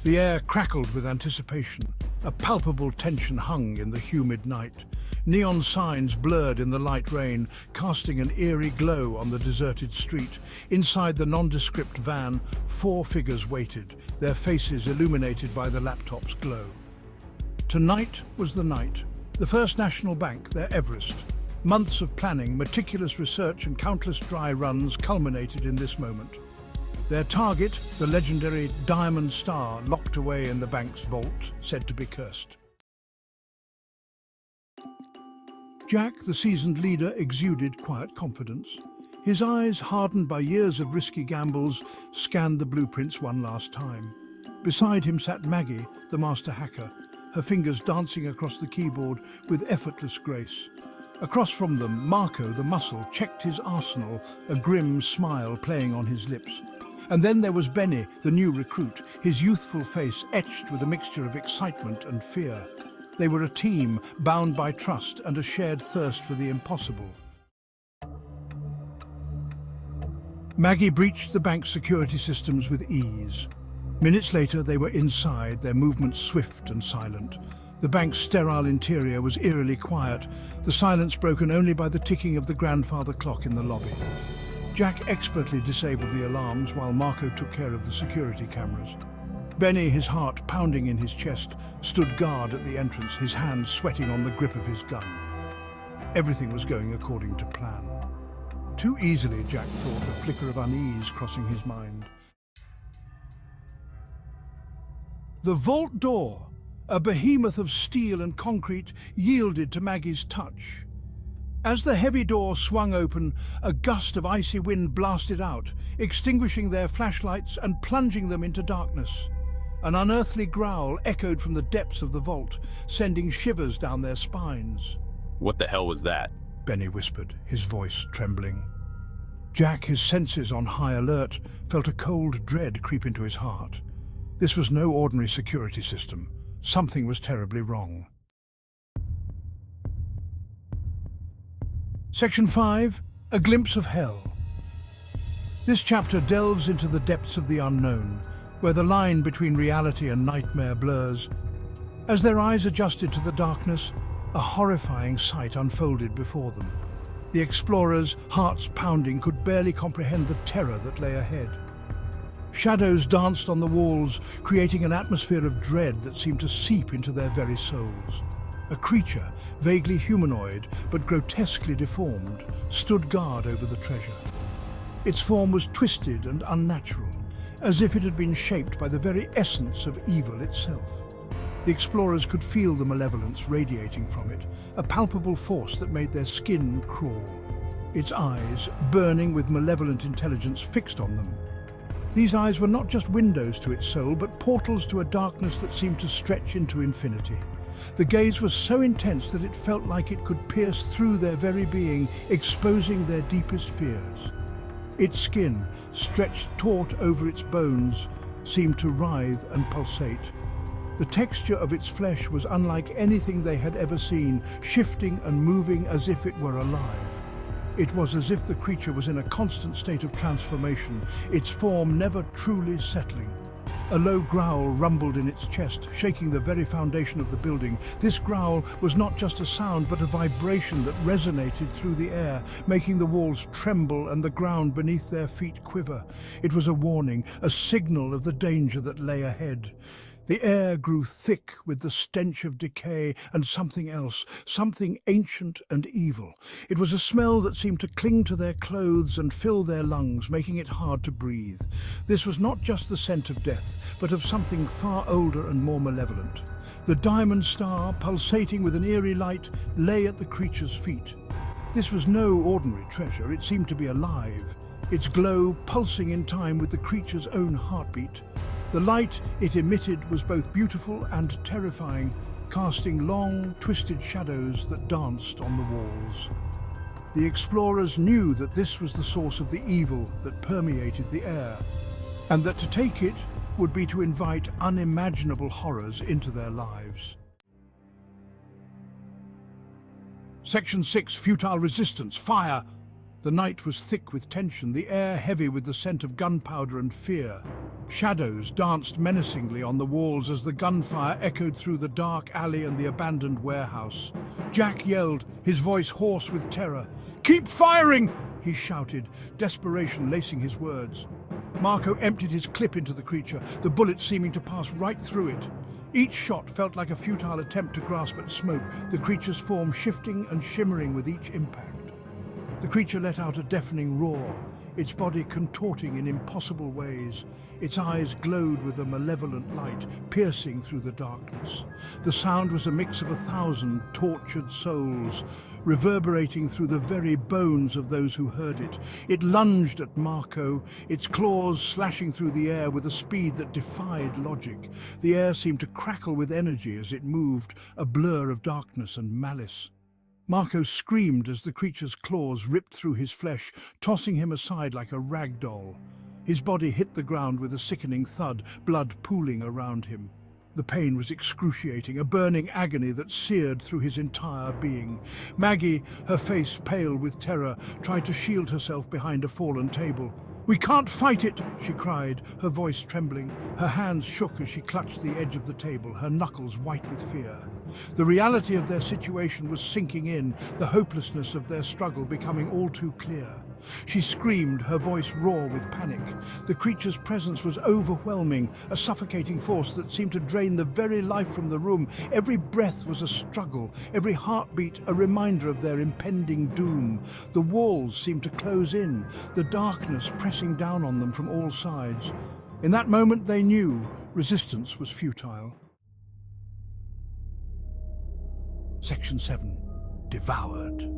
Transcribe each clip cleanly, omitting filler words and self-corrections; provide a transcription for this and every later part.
The air crackled with anticipation. A palpable tension hung in the humid night. Neon signs blurred in the light rain, casting an eerie glow on the deserted street. Inside the nondescript van, 4 figures waited, their faces illuminated by the laptop's glow. Tonight was the night. The First National Bank, their Everest. Months of planning, meticulous research and countless dry runs culminated in this moment. Their target, the legendary Diamond Star, locked away in the bank's vault, said to be cursed. Jack, the seasoned leader, exuded quiet confidence. His eyes, hardened by years of risky gambles, scanned the blueprints one last time. Beside him sat Maggie, the master hacker, her fingers dancing across the keyboard with effortless grace. Across from them, Marco, the muscle, checked his arsenal, a grim smile playing on his lips. And then there was Benny, the new recruit, his youthful face etched with a mixture of excitement and fear. They were a team bound by trust and a shared thirst for the impossible. Maggie breached the bank's security systems with ease. Minutes later, they were inside, their movements swift and silent. The bank's sterile interior was eerily quiet, the silence broken only by the ticking of the grandfather clock in the lobby. Jack expertly disabled the alarms while Marco took care of the security cameras. Benny, his heart pounding in his chest, stood guard at the entrance, his hands sweating on the grip of his gun. Everything was going according to plan. Too easily, Jack thought, a flicker of unease crossing his mind. The vault door, a behemoth of steel and concrete, yielded to Maggie's touch. As the heavy door swung open, a gust of icy wind blasted out, extinguishing their flashlights and plunging them into darkness. An unearthly growl echoed from the depths of the vault, sending shivers down their spines. What the hell was that? Benny whispered, his voice trembling. Jack, his senses on high alert, felt a cold dread creep into his heart. This was no ordinary security system. Something was terribly wrong. Section 5, A Glimpse of Hell. This chapter delves into the depths of the unknown, where the line between reality and nightmare blurs. As their eyes adjusted to the darkness, a horrifying sight unfolded before them. The explorers, hearts pounding, could barely comprehend the terror that lay ahead. Shadows danced on the walls, creating an atmosphere of dread that seemed to seep into their very souls. A creature, vaguely humanoid but grotesquely deformed, stood guard over the treasure. Its form was twisted and unnatural, as if it had been shaped by the very essence of evil itself. The explorers could feel the malevolence radiating from it, a palpable force that made their skin crawl. Its eyes, burning with malevolent intelligence, fixed on them. These eyes were not just windows to its soul, but portals to a darkness that seemed to stretch into infinity. The gaze was so intense that it felt like it could pierce through their very being, exposing their deepest fears. Its skin, stretched taut over its bones, seemed to writhe and pulsate. The texture of its flesh was unlike anything they had ever seen, shifting and moving as if it were alive. It was as if the creature was in a constant state of transformation, its form never truly settling. A low growl rumbled in its chest, shaking the very foundation of the building. This growl was not just a sound, but a vibration that resonated through the air, making the walls tremble and the ground beneath their feet quiver. It was a warning, a signal of the danger that lay ahead. The air grew thick with the stench of decay and something else, something ancient and evil. It was a smell that seemed to cling to their clothes and fill their lungs, making it hard to breathe. This was not just the scent of death, but of something far older and more malevolent. The diamond star, pulsating with an eerie light, lay at the creature's feet. This was no ordinary treasure. It seemed to be alive, its glow pulsing in time with the creature's own heartbeat. The light it emitted was both beautiful and terrifying, casting long, twisted shadows that danced on the walls. The explorers knew that this was the source of the evil that permeated the air, and that to take it would be to invite unimaginable horrors into their lives. Section 6, Futile Resistance, Fire! The night was thick with tension, the air heavy with the scent of gunpowder and fear. Shadows danced menacingly on the walls as the gunfire echoed through the dark alley and the abandoned warehouse. Jack yelled, his voice hoarse with terror. "Keep firing!" he shouted, desperation lacing his words. Marco emptied his clip into the creature, the bullet seeming to pass right through it. Each shot felt like a futile attempt to grasp at smoke, the creature's form shifting and shimmering with each impact. The creature let out a deafening roar, its body contorting in impossible ways. Its eyes glowed with a malevolent light, piercing through the darkness. The sound was a mix of 1,000 tortured souls, reverberating through the very bones of those who heard it. It lunged at Marco, its claws slashing through the air with a speed that defied logic. The air seemed to crackle with energy as it moved, a blur of darkness and malice. Marco screamed as the creature's claws ripped through his flesh, tossing him aside like a rag doll. His body hit the ground with a sickening thud, blood pooling around him. The pain was excruciating, a burning agony that seared through his entire being. Maggie, her face pale with terror, tried to shield herself behind a fallen table. "We can't fight it!" she cried, her voice trembling. Her hands shook as she clutched the edge of the table, her knuckles white with fear. The reality of their situation was sinking in, the hopelessness of their struggle becoming all too clear. She screamed, her voice raw with panic. The creature's presence was overwhelming, a suffocating force that seemed to drain the very life from the room. Every breath was a struggle, every heartbeat a reminder of their impending doom. The walls seemed to close in, the darkness pressing down on them from all sides. In that moment they knew resistance was futile. Section 7. Devoured.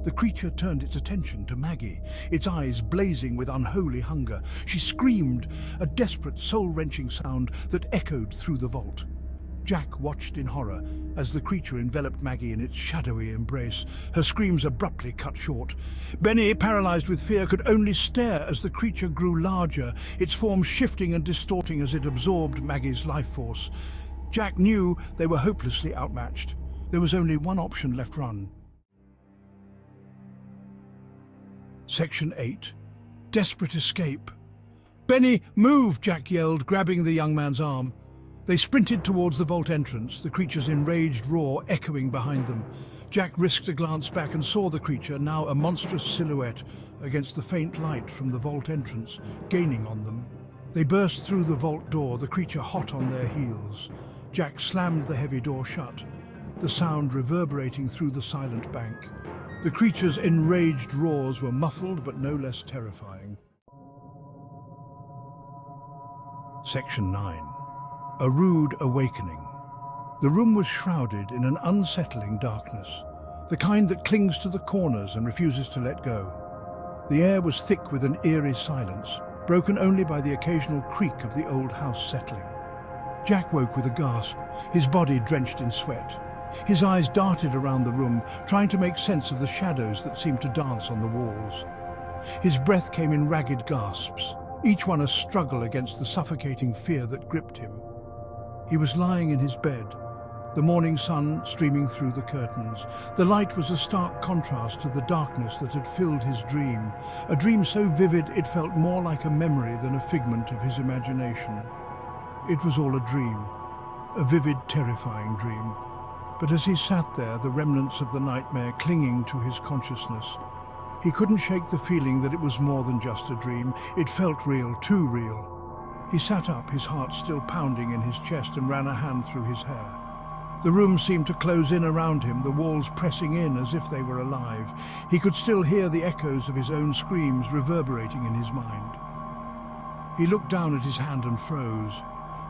The creature turned its attention to Maggie, its eyes blazing with unholy hunger. She screamed, a desperate, soul-wrenching sound that echoed through the vault. Jack watched in horror as the creature enveloped Maggie in its shadowy embrace, her screams abruptly cut short. Benny, paralyzed with fear, could only stare as the creature grew larger, its form shifting and distorting as it absorbed Maggie's life force. Jack knew they were hopelessly outmatched. There was only one option left: run. Section 8. Desperate escape. "Benny, move!" Jack yelled, grabbing the young man's arm. They sprinted towards the vault entrance, the creature's enraged roar echoing behind them. Jack risked a glance back and saw the creature, now a monstrous silhouette, against the faint light from the vault entrance, gaining on them. They burst through the vault door, the creature hot on their heels. Jack slammed the heavy door shut, the sound reverberating through the silent bank. The creature's enraged roars were muffled but no less terrifying. Section 9. A rude awakening. The room was shrouded in an unsettling darkness, the kind that clings to the corners and refuses to let go. The air was thick with an eerie silence, broken only by the occasional creak of the old house settling. Jack woke with a gasp, his body drenched in sweat. His eyes darted around the room, trying to make sense of the shadows that seemed to dance on the walls. His breath came in ragged gasps, each one a struggle against the suffocating fear that gripped him. He was lying in his bed, the morning sun streaming through the curtains. The light was a stark contrast to the darkness that had filled his dream, a dream so vivid it felt more like a memory than a figment of his imagination. It was all a dream, a vivid, terrifying dream. But as he sat there, the remnants of the nightmare clinging to his consciousness, he couldn't shake the feeling that it was more than just a dream. It felt real, too real. He sat up, his heart still pounding in his chest, and ran a hand through his hair. The room seemed to close in around him, the walls pressing in as if they were alive. He could still hear the echoes of his own screams reverberating in his mind. He looked down at his hand and froze.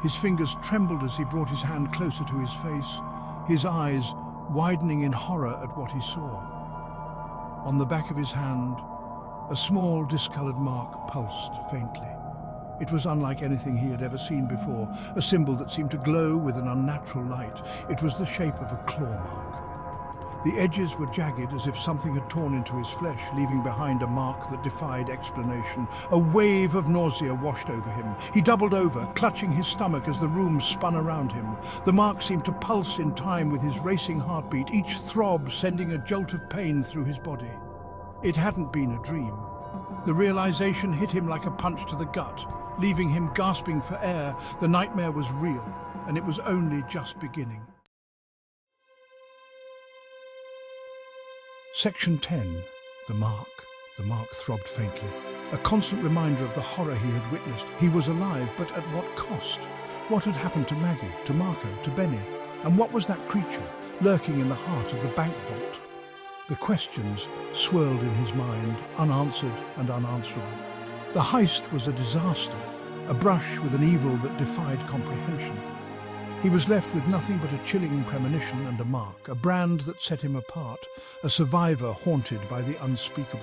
His fingers trembled as he brought his hand closer to his face, his eyes widening in horror at what he saw. On the back of his hand, a small discolored mark pulsed faintly. It was unlike anything he had ever seen before, a symbol that seemed to glow with an unnatural light. It was the shape of a claw mark. The edges were jagged as if something had torn into his flesh, leaving behind a mark that defied explanation. A wave of nausea washed over him. He doubled over, clutching his stomach as the room spun around him. The mark seemed to pulse in time with his racing heartbeat, each throb sending a jolt of pain through his body. It hadn't been a dream. The realization hit him like a punch to the gut. leaving him gasping for air. The nightmare was real, and it was only just beginning. Section 10. The Mark. The mark throbbed faintly, a constant reminder of the horror he had witnessed. He was alive, but at what cost? What had happened to Maggie, to Marco, to Benny? And what was that creature lurking in the heart of the bank vault? The questions swirled in his mind, unanswered and unanswerable. The heist was a disaster, a brush with an evil that defied comprehension. He was left with nothing but a chilling premonition and a mark, a brand that set him apart, a survivor haunted by the unspeakable.